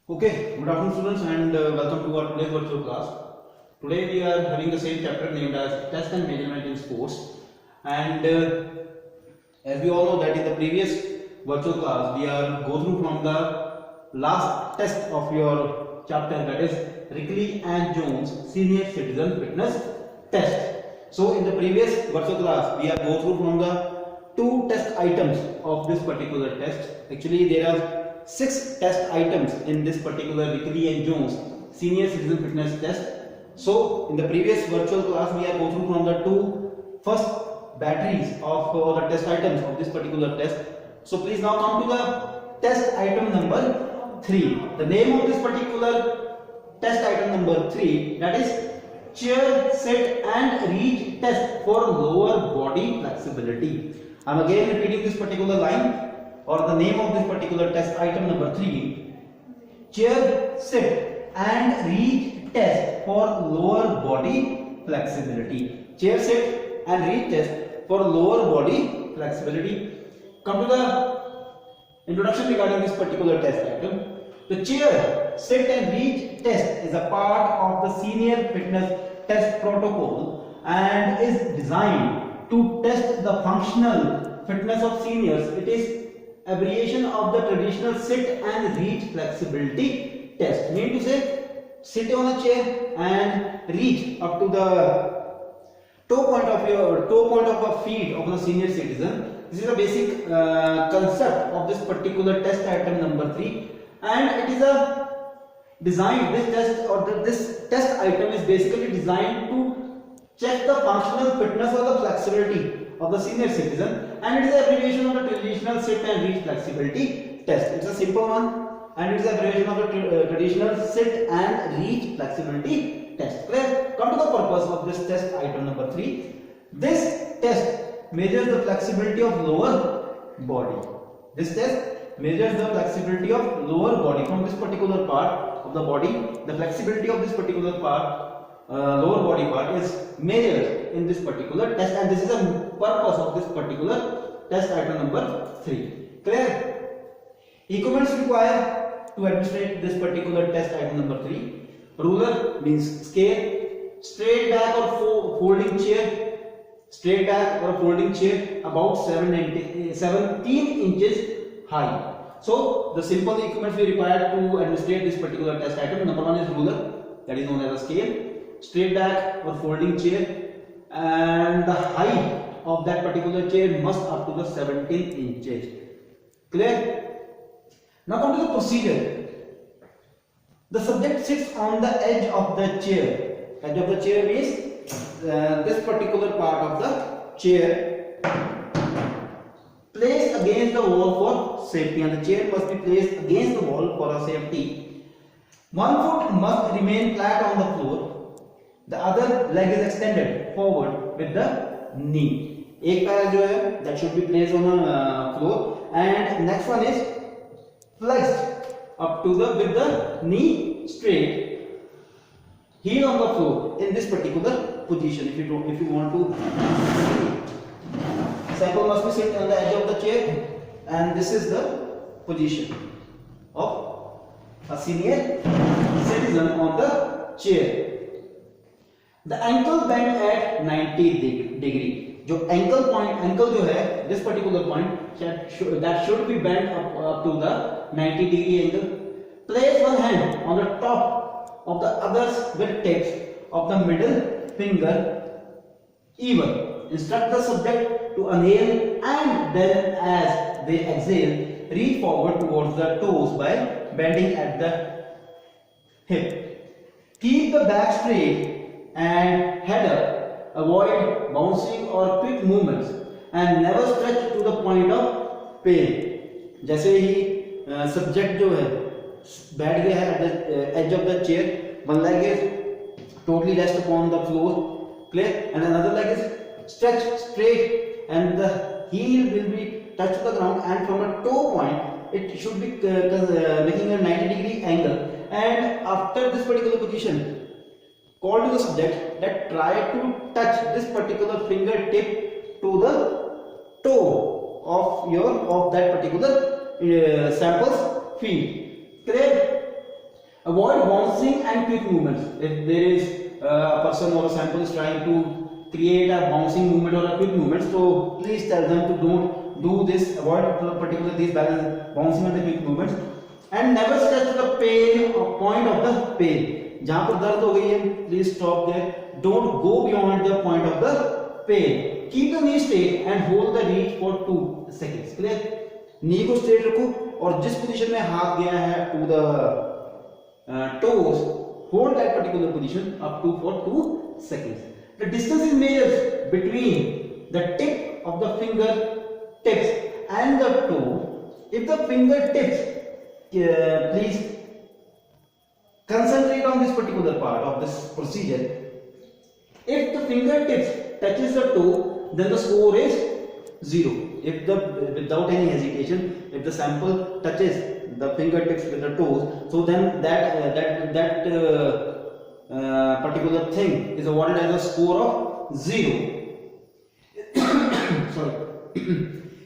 Okay, good afternoon students and welcome to our today's virtual class. Today we are having the same chapter named as Test and Measurement in Sports, and as we all know that in the previous virtual class we are go through from the last test of your chapter, that is Rikki and Jones Senior Citizen Fitness Test. So in the previous virtual class we are go through from the two test items of this particular test. Actually there are 6 test items in this particular Rikki and Jones Senior Citizen Fitness Test. So in the previous virtual class we are go through from the two first batteries of the test items of this particular test. So please now come to the test item number 3. The name of this particular test item number 3, that is chair, sit and reach test for lower body flexibility. I am again repeating this particular line or the name of this particular test item number 3, chair, sit and reach test for lower body flexibility. Chair, sit and reach test for lower body flexibility. Come to the introduction regarding this particular test item. The chair, sit and reach test is a part of the senior fitness test protocol and is designed to test the functional fitness of seniors. It is abbreviation of the traditional sit and reach flexibility test. Mean to say, sit on a chair and reach up to the toe point of a feet of the senior citizen. This is a basic concept of this particular test item number 3, and it is a design. This test item is basically designed to check the functional fitness or the flexibility of the senior citizen, and it is an abbreviation of the traditional sit and reach flexibility test. It's a simple one, and it is an abbreviation of the traditional sit and reach flexibility test. Clear? Come to the purpose of this test item number 3. This test measures the flexibility of lower body. This test measures the flexibility of lower body from this particular part of the body. The flexibility of this particular part, lower body part, is measured in this particular test, and this is the purpose of this particular test item number 3. Clear? Equipments required to administrate this particular test item number 3. Ruler means scale, straight back or folding chair, straight back or folding chair about 17 inches high. So the simple equipments we require to administrate this particular test item. Number 1 is ruler, that is known as a scale, straight back or folding chair, and the height of that particular chair must up to the 17 inches. Clear? Now come to the procedure. The subject sits on the edge of the chair. Edge of the chair means this particular part of the chair placed against the wall for safety, and the chair must be placed against the wall for a safety. One foot must remain flat on the floor. The other leg is extended forward with the knee. एक पैर जो है that should be placed on the floor, and next one is flexed up to the with the knee straight, heel on the floor in this particular position. If you want to, sample must be sit on the edge of the chair, and this is the position of a senior citizen on the chair. The ankle bend at 90 degree. जो ankle जो है, this particular point that should be bent up to the 90 degree angle. Place one hand on the top of the others with tips of the middle finger even. Instruct the subject to inhale, and then as they exhale, reach forward towards the toes by bending at the hip. Keep the back straight and head up. Avoid bouncing or quick movements, and never stretch to the point of pain. जैसे ही subject जो है बैठ गया है at the edge of the chair, one leg is totally rest upon the floor, clear, and another leg is stretched straight, and the heel will be touch the ground, and from a toe point it should be making a 90 degree angle. And after this particular position, call to the subject that try to touch this particular fingertip to the toe of that particular sample's feet. Clear? Avoid bouncing and quick movements. If there is a person or a sample is trying to create a bouncing movement or a quick movement, so please tell them to don't do this. Avoid particularly these bouncing and the quick movements. And never stretch the pain or point of the pain. जहाँ पर दर्द हो गई है, please stop there. Don't go beyond the point of the pain. Keep the knee straight and hold the reach for 2 seconds. Clear? Knee को straight रखो और जिस position में हाथ गया है to the toes, hold that particular position up to for 2 seconds. The distance is measured between the tip of the finger tips and the toe. If the finger tips, please concentrate on this particular part of this procedure. If the fingertips touches the toe, then the score is 0. If without any hesitation, if the sample touches the fingertips with the toes, so then that particular thing is awarded as a score of 0. Sorry.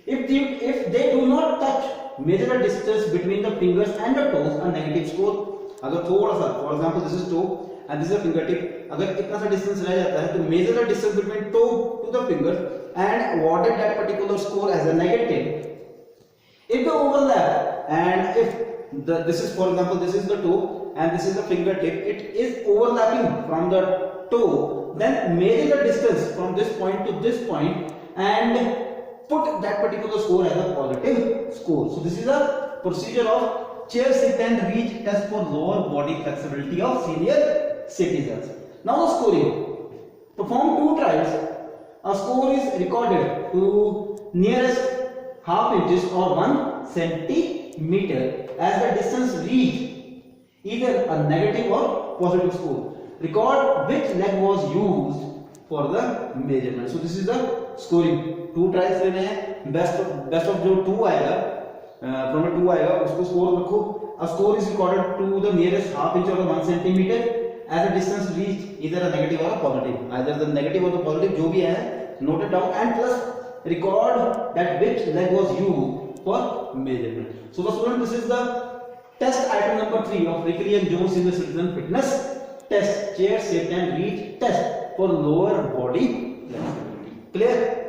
If they do not touch, measure the distance between the fingers and the toes, a negative score. अगर थोड़ा सा, for example, this is toe and this is a fingertip, अगर इतना सा distance रह जाता है तो measure the distance between toe to the finger and awarded that particular score as a negative. If the overlap and if this is, for example, this is the toe and this is the fingertip, it is overlapping from the toe, then measure the distance from this point to this point and put that particular score as a positive score. So this is a procedure of chair sit and reach test for lower body flexibility of senior citizens. Now the scoring. Perform 2 trials. A score is recorded to nearest half inches or 1 centimeter as the distance reached, either a negative or positive score. Record which leg was used for the measurement. So this is the scoring. 2 trials लेने हैं. Best of जो 2 आएगा, from a 2 आएगा, उसको score रखो. A score is recorded to the nearest half inch or 1 centimeter as a distance reached, either a negative or a positive. Either the negative or the positive, जो भी है, note it down and plus record that which leg was used for measurement. So the student, this is the test item number 3 of Rikki and Jones in the citizen fitness test, chair sit and reach test for lower body flexibility. Clear?